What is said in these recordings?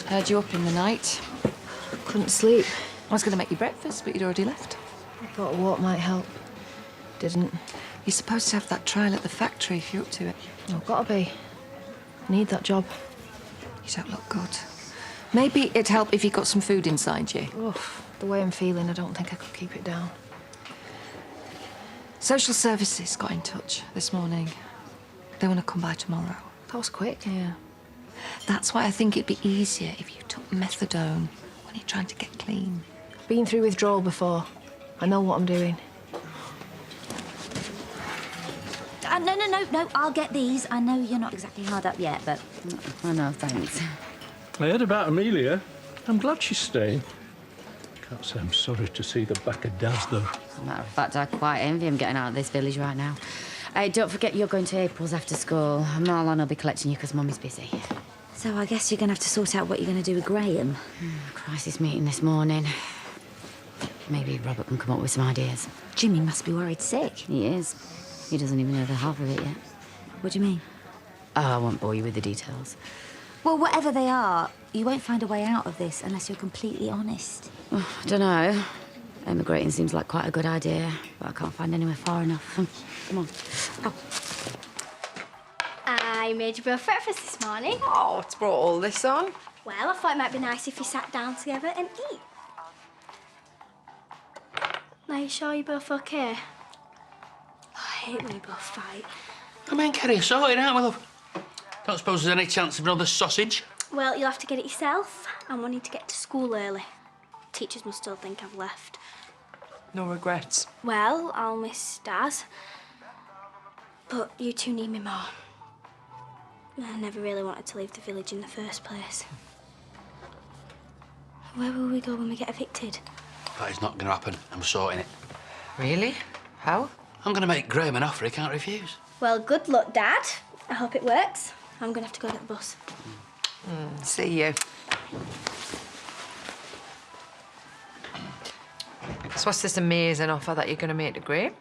Heard you up in the night. Couldn't sleep. I was going to make you breakfast, but you'd already left. I thought a walk might help. Didn't. You're supposed to have that trial at the factory if you're up to it. Oh, gotta be. I need that job. You don't look good. Maybe it'd help if you got some food inside you. Oof, the way I'm feeling, I don't think I could keep it down. Social services got in touch this morning. They want to come by tomorrow. That was quick. Yeah. That's why I think it'd be easier if you took methadone when you're trying to get clean. Been through withdrawal before. I know what I'm doing. No, I'll get these. I know you're not exactly hard up yet, but I know, thanks. I heard about Amelia. I'm glad she's staying. Can't say I'm sorry to see the back of Daz, though. As a matter of fact, I quite envy him getting out of this village right now. Hey, don't forget you're going to April's after school. Marlon will be collecting you because Mummy's busy. So I guess you're going to have to sort out what you're going to do with Graham. Crisis meeting this morning. Maybe Robert can come up with some ideas. Jimmy must be worried sick. He is. He doesn't even know the half of it yet. What do you mean? Oh, I won't bore you with the details. Well, whatever they are, you won't find a way out of this unless you're completely honest. Oh, I don't know. Emigrating seems like quite a good idea, but I can't find anywhere far enough. Come on. Oh. I made you both breakfast this morning. Oh, it's brought all this on? Well, I thought it might be nice if you sat down together and eat. Are you sure you're both okay? Oh, I hate when we both fight. I mean, Kerry, sorted, aren't we, love? Don't suppose there's any chance of another sausage? Well, you'll have to get it yourself. I'm wanting to get to school early. Teachers must still think I've left. No regrets. Well, I'll miss Daz. But you two need me more. I never really wanted to leave the village in the first place. Where will we go when we get evicted? That is not going to happen. I'm sorting it. Really? How? I'm going to make Graham an offer he can't refuse. Well, good luck, Dad. I hope it works. I'm going to have to go get the bus. See you. So what's this amazing offer that you're going to make to Graham?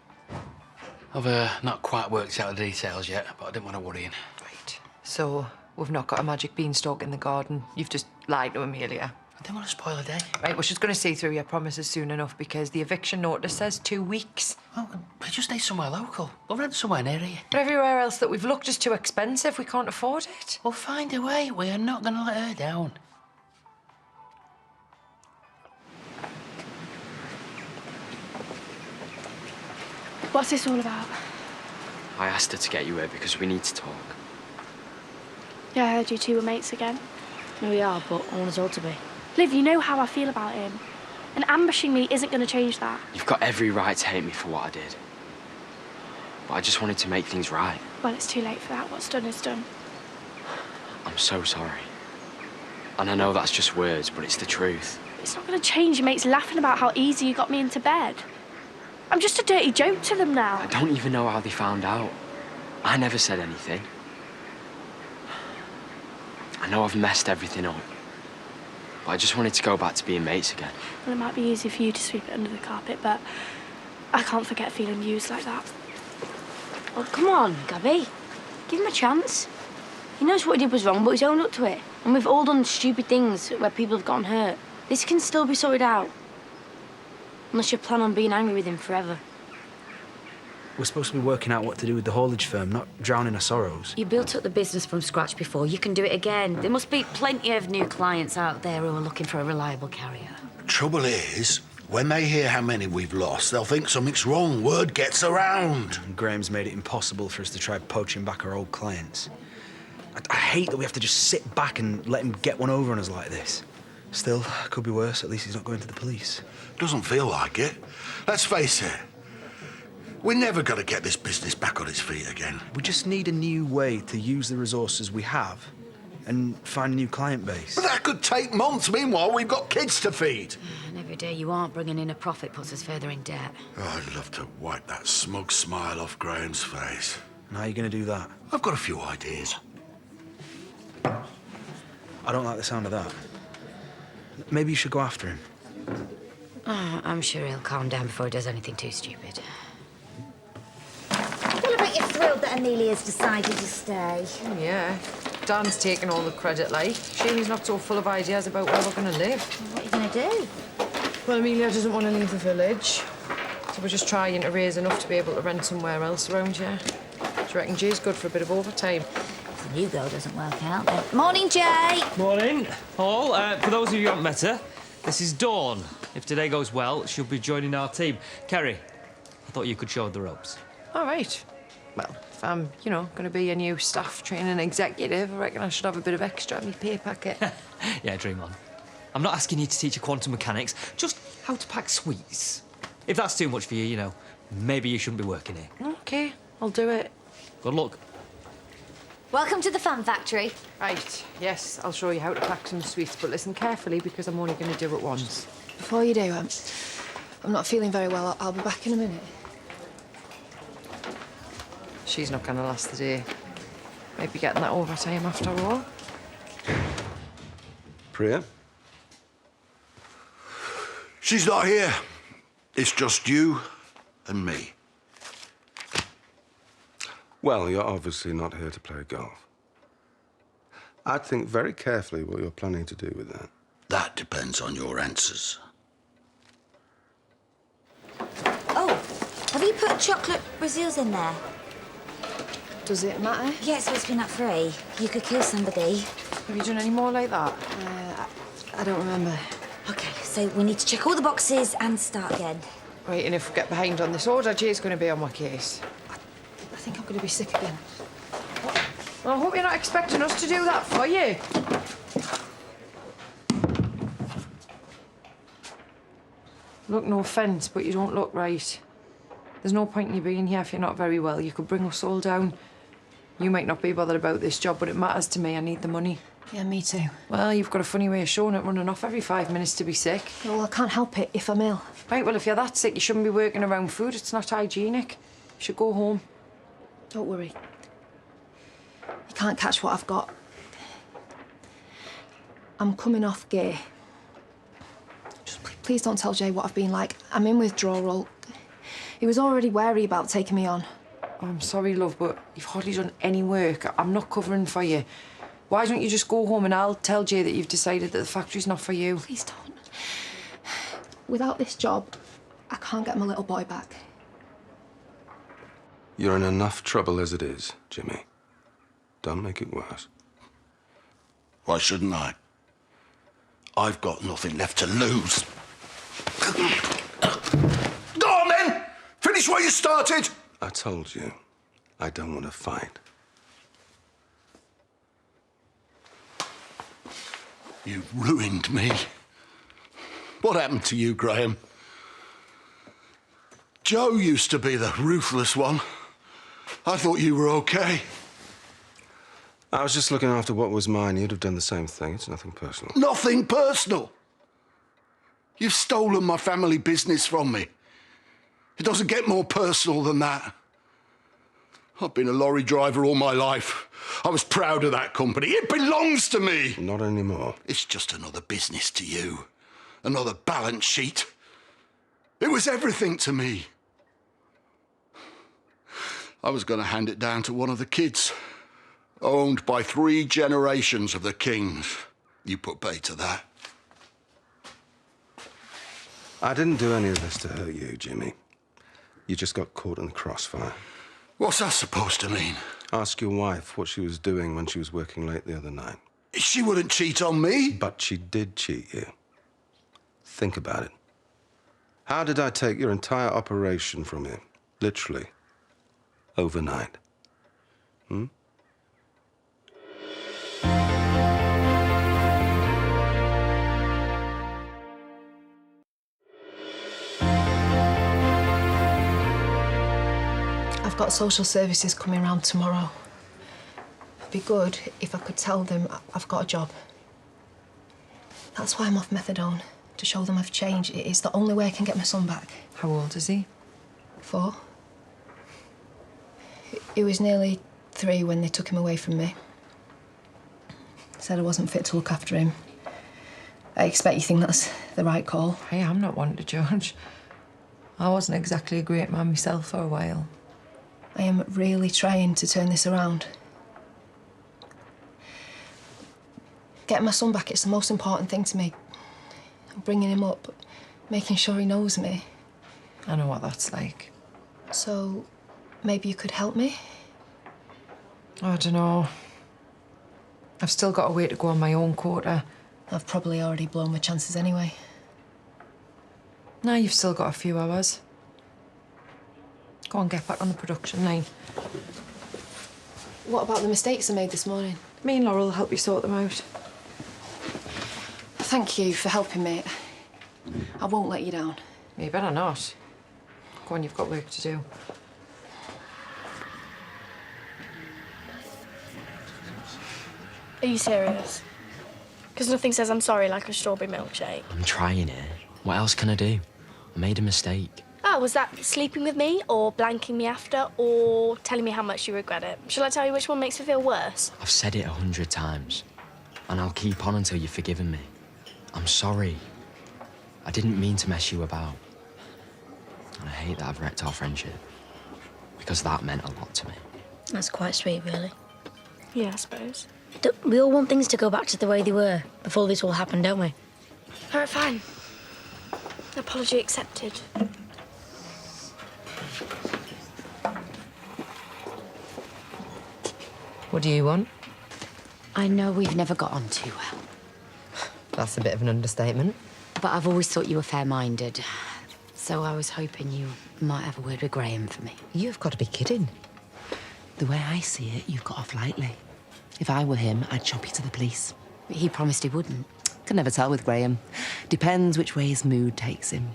I've not quite worked out the details yet, but I didn't want to worry him. Right. So we've not got a magic beanstalk in the garden. You've just lied to Amelia. I didn't want to spoil a day. Right, well, she's going to see through your promises soon enough because the eviction notice says 2 weeks. Well, we just need somewhere local. We'll rent somewhere near here. But everywhere else that we've looked is too expensive. We can't afford it. We'll find a way. We are not going to let her down. What's this all about? I asked her to get you here because we need to talk. Yeah, I heard you two were mates again. No, we are, but I want us all to be. Liv, you know how I feel about him. And ambushing me isn't going to change that. You've got every right to hate me for what I did. But I just wanted to make things right. Well, it's too late for that. What's done is done. I'm so sorry. And I know that's just words, but it's the truth. It's not going to change your mates laughing about how easy you got me into bed. I'm just a dirty joke to them now. I don't even know how they found out. I never said anything. I know I've messed everything up. But I just wanted to go back to being mates again. Well, it might be easy for you to sweep it under the carpet, but I can't forget feeling used like that. Oh, come on, Gabby. Give him a chance. He knows what he did was wrong, but he's owned up to it. And we've all done stupid things where people have gotten hurt. This can still be sorted out. Unless you plan on being angry with him forever. We're supposed to be working out what to do with the haulage firm, not drowning our sorrows. You built up the business from scratch before. You can do it again. There must be plenty of new clients out there who are looking for a reliable carrier. Trouble is, when they hear how many we've lost, they'll think something's wrong. Word gets around. And Graham's made it impossible for us to try poaching back our old clients. I hate that we have to just sit back and let him get one over on us like this. Still, could be worse. At least he's not going to the police. Doesn't feel like it. Let's face it. We're never going to get this business back on its feet again. We just need a new way to use the resources we have and find a new client base. But that could take months. Meanwhile, we've got kids to feed. And every day you aren't bringing in a profit puts us further in debt. Oh, I'd love to wipe that smug smile off Graham's face. And how are you going to do that? I've got a few ideas. I don't like the sound of that. Maybe you should go after him. Oh, I'm sure he'll calm down before he does anything too stupid. I feel a bit thrilled that Amelia's decided to stay. Yeah. Dan's taking all the credit, like. Shame he's not so full of ideas about where we're going to live. What are you going to do? Well, Amelia doesn't want to leave the village. So we're just trying to raise enough to be able to rent somewhere else around here. Do you reckon Jay's good for a bit of overtime? If the new girl doesn't work out, then... Morning, Jay! Morning, all. For those of you who haven't met her, this is Dawn. If today goes well, she'll be joining our team. Kerry, I thought you could show her the ropes. All right. Well, if I'm, going to be a new staff training executive, I reckon I should have a bit of extra in my pay packet. Yeah, dream on. I'm not asking you to teach her quantum mechanics, just how to pack sweets. If that's too much for you, maybe you shouldn't be working here. OK, I'll do it. Good luck. Welcome to the Fan Factory. Right, yes, I'll show you how to pack some sweets, but listen carefully because I'm only going to do it once. Before you do, I'm not feeling very well. I'll be back in a minute. She's not going to last the day. Maybe getting that overtime after all. Priya? She's not here. It's just you and me. Well, you're obviously not here to play golf. I'd think very carefully what you're planning to do with that. That depends on your answers. Oh, have you put chocolate Brazils in there? Does it matter? Yeah, it's supposed to be nut-free. You could kill somebody. Have you done any more like that? I don't remember. OK, so we need to check all the boxes and start again. Right, and if we get behind on this order, Jay's going to be on my case. I think I'm going to be sick again. Well, I hope you're not expecting us to do that for you. Look, no offence, but you don't look right. There's no point in you being here if you're not very well. You could bring us all down. You might not be bothered about this job, but it matters to me. I need the money. Yeah, me too. Well, you've got a funny way of showing it, running off every 5 minutes to be sick. Well, I can't help it if I'm ill. Right, well, if you're that sick, you shouldn't be working around food. It's not hygienic. You should go home. Don't worry. You can't catch what I've got. I'm coming off gay. Just please don't tell Jay what I've been like. I'm in withdrawal. He was already wary about taking me on. Oh, I'm sorry, love, but you've hardly done any work. I'm not covering for you. Why don't you just go home and I'll tell Jay that you've decided that the factory's not for you? Please don't. Without this job, I can't get my little boy back. You're in enough trouble as it is, Jimmy. Don't make it worse. Why shouldn't I? I've got nothing left to lose. Go on, then! Finish what you started! I told you, I don't want to fight. You ruined me. What happened to you, Graham? Joe used to be the ruthless one. I thought you were okay. I was just looking after what was mine. You'd have done the same thing. It's nothing personal. Nothing personal. You've stolen my family business from me. It doesn't get more personal than that. I've been a lorry driver all my life. I was proud of that company. It belongs to me. Not anymore. It's just another business to you. Another balance sheet. It was everything to me. I was going to hand it down to one of the kids. Owned by 3 generations of the Kings. You put bait to that. I didn't do any of this to hurt you, Jimmy. You just got caught in the crossfire. What's that supposed to mean? Ask your wife what she was doing when she was working late the other night. She wouldn't cheat on me. But she did cheat you. Think about it. How did I take your entire operation from you? Literally. Overnight. Hmm? I've got social services coming round tomorrow. It'd be good if I could tell them I've got a job. That's why I'm off methadone, to show them I've changed. It's the only way I can get my son back. How old is he? 4. He was nearly 3 when they took him away from me. Said I wasn't fit to look after him. I expect you think that's the right call. Hey, I'm not one to judge. I wasn't exactly a great man myself for a while. I am really trying to turn this around. Getting my son back, it's the most important thing to me. Bringing him up, making sure he knows me. I know what that's like. So, maybe you could help me? I don't know. I've still got a way to go on my own quota. I've probably already blown my chances anyway. Now you've still got a few hours. Go on, get back on the production line. What about the mistakes I made this morning? Me and Laurel will help you sort them out. Thank you for helping me. I won't let you down. You better not. Go on, you've got work to do. Are you serious? Because nothing says I'm sorry like a strawberry milkshake. I'm trying it. What else can I do? I made a mistake. Oh, was that sleeping with me, or blanking me after, or telling me how much you regret it? Shall I tell you which one makes me feel worse? I've said it 100 times, and I'll keep on until you've forgiven me. I'm sorry. I didn't mean to mess you about. And I hate that I've wrecked our friendship, because that meant a lot to me. That's quite sweet, really. Yeah, I suppose. We all want things to go back to the way they were before this all happened, don't we? All right, fine. Apology accepted. What do you want? I know we've never got on too well, That's a bit of an understatement. but I've always thought you were fair-minded. So I was hoping you might have a word with Graham for me. You've got to be kidding. The way I see it, you've got off lightly. If I were him, I'd chop you to the police. But he promised he wouldn't. Can never tell with Graham. Depends which way his mood takes him.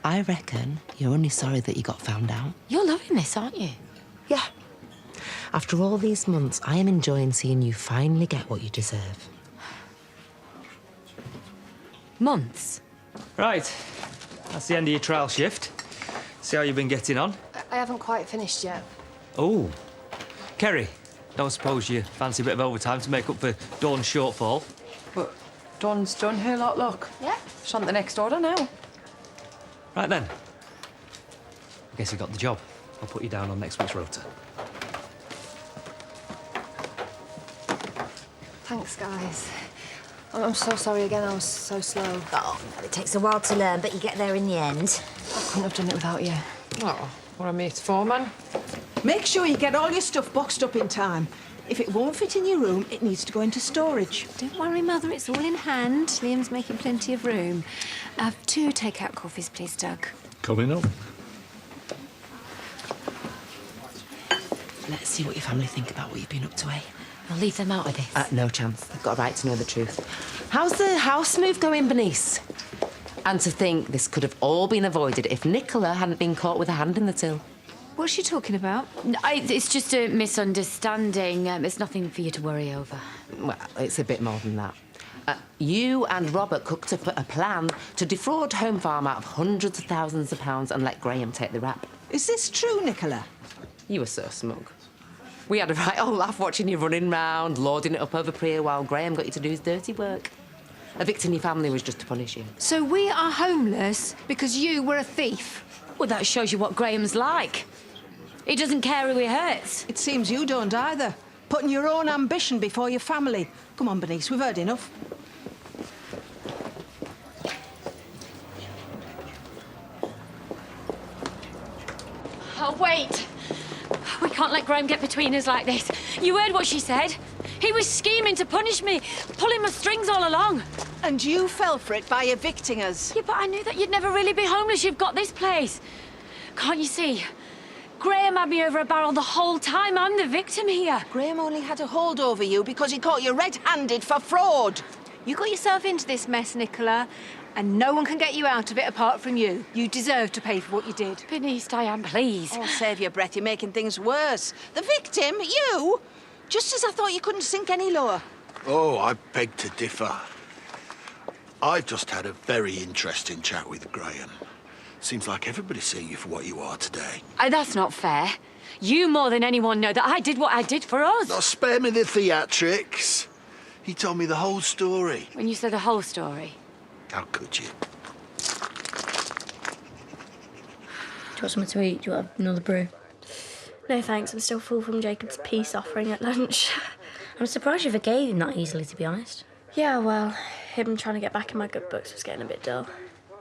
I reckon you're only sorry that you got found out. You're loving this, aren't you? Yeah. After all these months, I am enjoying seeing you finally get what you deserve. Months? Right. That's the end of your trial shift. See how you've been getting on. I haven't quite finished yet. Oh. Kerry, don't suppose you fancy a bit of overtime to make up for Dawn's shortfall? But Dawn's done her lot, look. Yeah. She's on the next order now. Right then. I guess you got the job. I'll put you down on next week's rota. Thanks, guys. I'm so sorry again, I was so slow. Oh, it takes a while to learn, but you get there in the end. I couldn't have done it without you. Oh, what a mate's for, man. Make sure you get all your stuff boxed up in time. If it won't fit in your room, it needs to go into storage. Don't worry, Mother, it's all in hand. Liam's making plenty of room. 2 take-out coffees, please, Doug. Coming up. Let's see what your family think about what you've been up to, eh? I'll leave them out of this. No chance. They've got a right to know the truth. How's the house move going, Bernice? And to think this could have all been avoided if Nicola hadn't been caught with a hand in the till. What's she talking about? It's just a misunderstanding. It's nothing for you to worry over. Well, it's a bit more than that. You and Robert cooked up a plan to defraud Home Farm out of hundreds of thousands of pounds and let Graham take the rap. Is this true, Nicola? You were so smug. We had a right old laugh watching you running round, lording it up over Priya while Graham got you to do his dirty work. Evicting your family was just to punish you. So we are homeless because you were a thief? Well, that shows you what Graham's like. He doesn't care who he hurts. It seems you don't either. Putting your own ambition before your family. Come on, Bernice, we've heard enough. Oh, wait. We can't let Graham get between us like this. You heard what she said. He was scheming to punish me, pulling my strings all along. And you fell for it by evicting us. Yeah, but I knew that you'd never really be homeless. You've got this place. Can't you see? Graham had me over a barrel the whole time. I'm the victim here. Graham only had a hold over you because he caught you red-handed for fraud. You got yourself into this mess, Nicola, and no one can get you out of it apart from you. You deserve to pay for what you did. Bernice, Diane, please. Oh, save your breath. You're making things worse. The victim, you? Just as I thought you couldn't sink any lower. Oh, I beg to differ. I've just had a very interesting chat with Graham. Seems like everybody's seeing you for what you are today. That's not fair. You more than anyone know that I did what I did for us. Now, spare me the theatrics. He told me the whole story. When you said the whole story. How could you? Do you want something to eat? Do you want another brew? No thanks, I'm still full from Jacob's peace offering at lunch. I'm surprised you forgave him that easily, to be honest. Yeah, well, him trying to get back in my good books was getting a bit dull.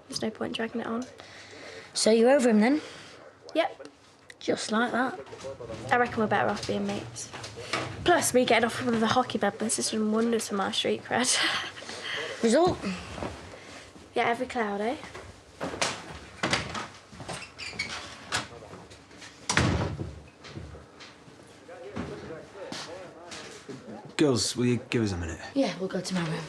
There's no point dragging it on. So you're over him then? Yep. Just like that. I reckon we're better off being mates. Plus, me getting off one of the hockey bedbugs has done wonders for my street cred. Result? Yeah, every cloud, eh? Girls, will you give us a minute? Yeah, we'll go to my room.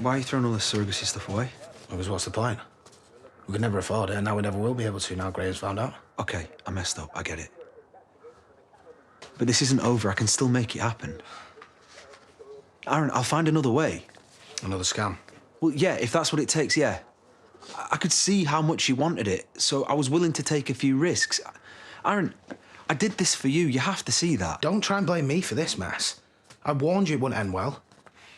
Why are you throwing all this surrogacy stuff away? Because what's the point? We could never afford it, and now we never will be able to, now Graham's found out. Okay, I messed up, I get it. But this isn't over, I can still make it happen. Aaron, I'll find another way. Another scam? Well, yeah, if that's what it takes, yeah. I could see how much you wanted it, so I was willing to take a few risks. Aaron, I did this for you, you have to see that. Don't try and blame me for this mess. I warned you it wouldn't end well.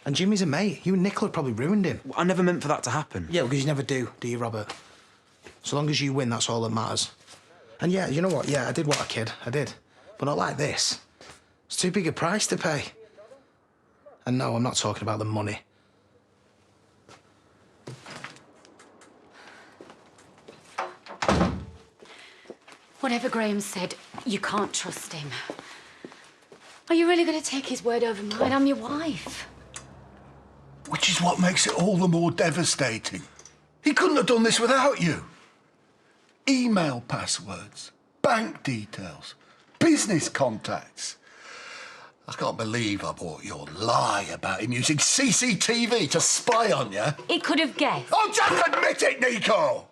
And Jimmy's a mate. You and Nicola probably ruined him. I never meant for that to happen. Yeah, because you never do you, Robert? So long as you win, that's all that matters. And yeah, you know what? Yeah, I did what a kid. I did. But not like this. It's too big a price to pay. And no, I'm not talking about the money. Whatever Graham said, you can't trust him. Are you really going to take his word over mine? I'm your wife. Which is what makes it all the more devastating. He couldn't have done this without you. Email passwords, bank details, business contacts. I can't believe I bought your lie about him using CCTV to spy on you. He could have guessed. Oh, just admit it, Nico!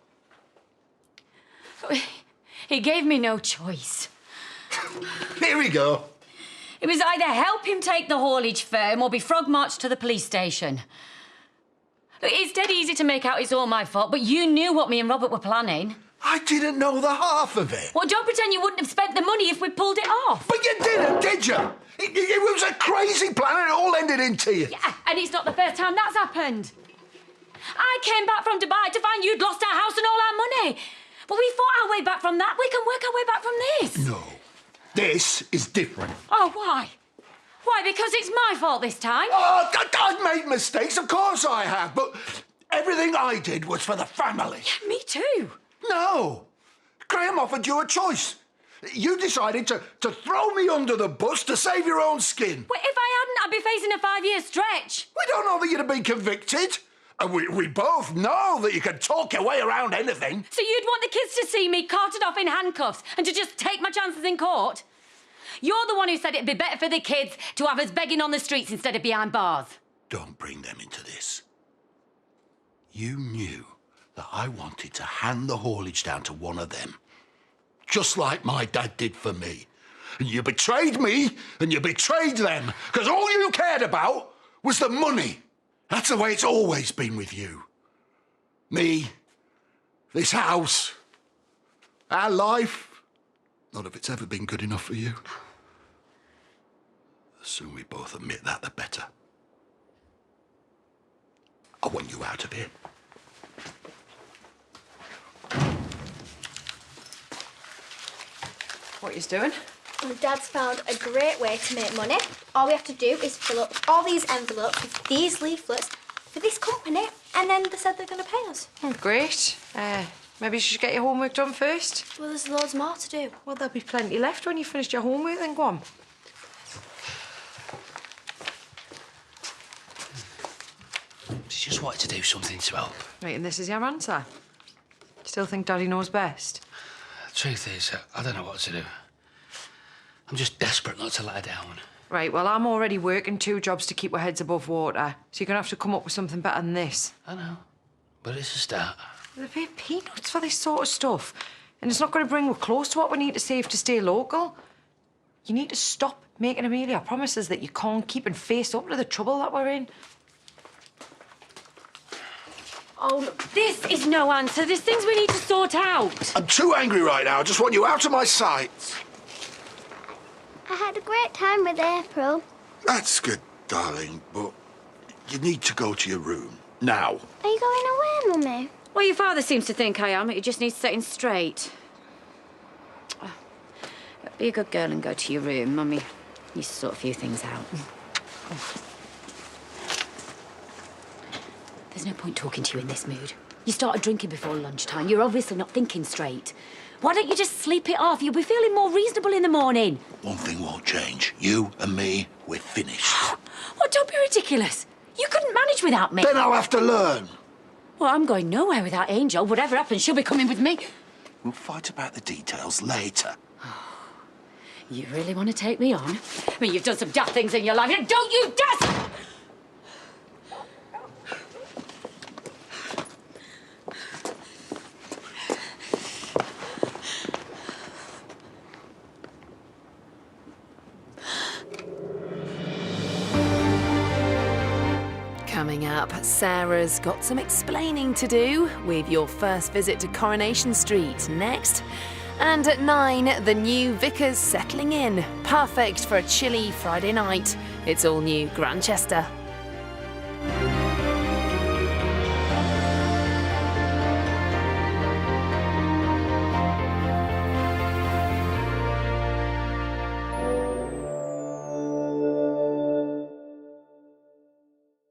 He gave me no choice. Here we go. It was either help him take the haulage firm or be frog marched to the police station. Look, it's dead easy to make out it's all my fault, but you knew what me and Robert were planning. I didn't know the half of it. Well, don't pretend you wouldn't have spent the money if we pulled it off. But you didn't, did you? It was a crazy plan and it all ended in tears. Yeah, and it's not the first time that's happened. I came back from Dubai to find you'd lost our house and all our money. But we fought our way back from that. We can work our way back from this. No. This is different. Oh, why? Why, because it's my fault this time? Oh, I've made mistakes, of course I have, but everything I did was for the family. Yeah, me too. No. Graham offered you a choice. You decided to throw me under the bus to save your own skin. Well, if I hadn't, I'd be facing a 5-year stretch. We don't know that you'd have been convicted. And we both know that you can talk your way around anything. So you'd want the kids to see me carted off in handcuffs and to just take my chances in court? You're the one who said it'd be better for the kids to have us begging on the streets instead of behind bars. Don't bring them into this. You knew that I wanted to hand the haulage down to one of them. Just like my dad did for me. And you betrayed me and you betrayed them. Because all you cared about was the money. That's the way it's always been with you. Me, this house, our life. Not if it's ever been good enough for you. The sooner we both admit that, the better. I want you out of here. What you doing? Well, Dad's found a great way to make money. All we have to do is fill up all these envelopes with these leaflets for this company, and then they said they're going to pay us. Oh, great. Maybe you should get your homework done first. Well, there's loads more to do. Well, there'll be plenty left when you finished your homework, then go on. She just wanted to do something to help. Right, and this is your answer? Still think Daddy knows best? The truth is, I don't know what to do. I'm just desperate not to let her down. Right, well, I'm already working 2 jobs to keep our heads above water, so you're going to have to come up with something better than this. I know, but it's a start. They're paying peanuts for this sort of stuff, and it's not going to bring us close to what we need to save to stay local. You need to stop making Amelia promises that you can't keep and face up to the trouble that we're in. Oh, look, this is no answer. There's things we need to sort out. I'm too angry right now. I just want you out of my sight. I had a great time with April. That's good, darling, but you need to go to your room. Now. Are you going away, Mummy? Well, your father seems to think I am. It just needs setting straight. Oh, be a good girl and go to your room. Mummy needs to sort a few things out. There's no point talking to you in this mood. You started drinking before lunchtime. You're obviously not thinking straight. Why don't you just sleep it off? You'll be feeling more reasonable in the morning. One thing won't change. You and me, we're finished. Oh, don't be ridiculous. You couldn't manage without me. Then I'll have to learn. Well, I'm going nowhere without Angel. Whatever happens, she'll be coming with me. We'll fight about the details later. You really want to take me on? I mean, you've done some daft things in your life. And don't you dare... Coming up, Sarah's got some explaining to do with your first visit to Coronation Street next. And at 9, the new vicar's settling in. Perfect for a chilly Friday night. It's all new Grantchester.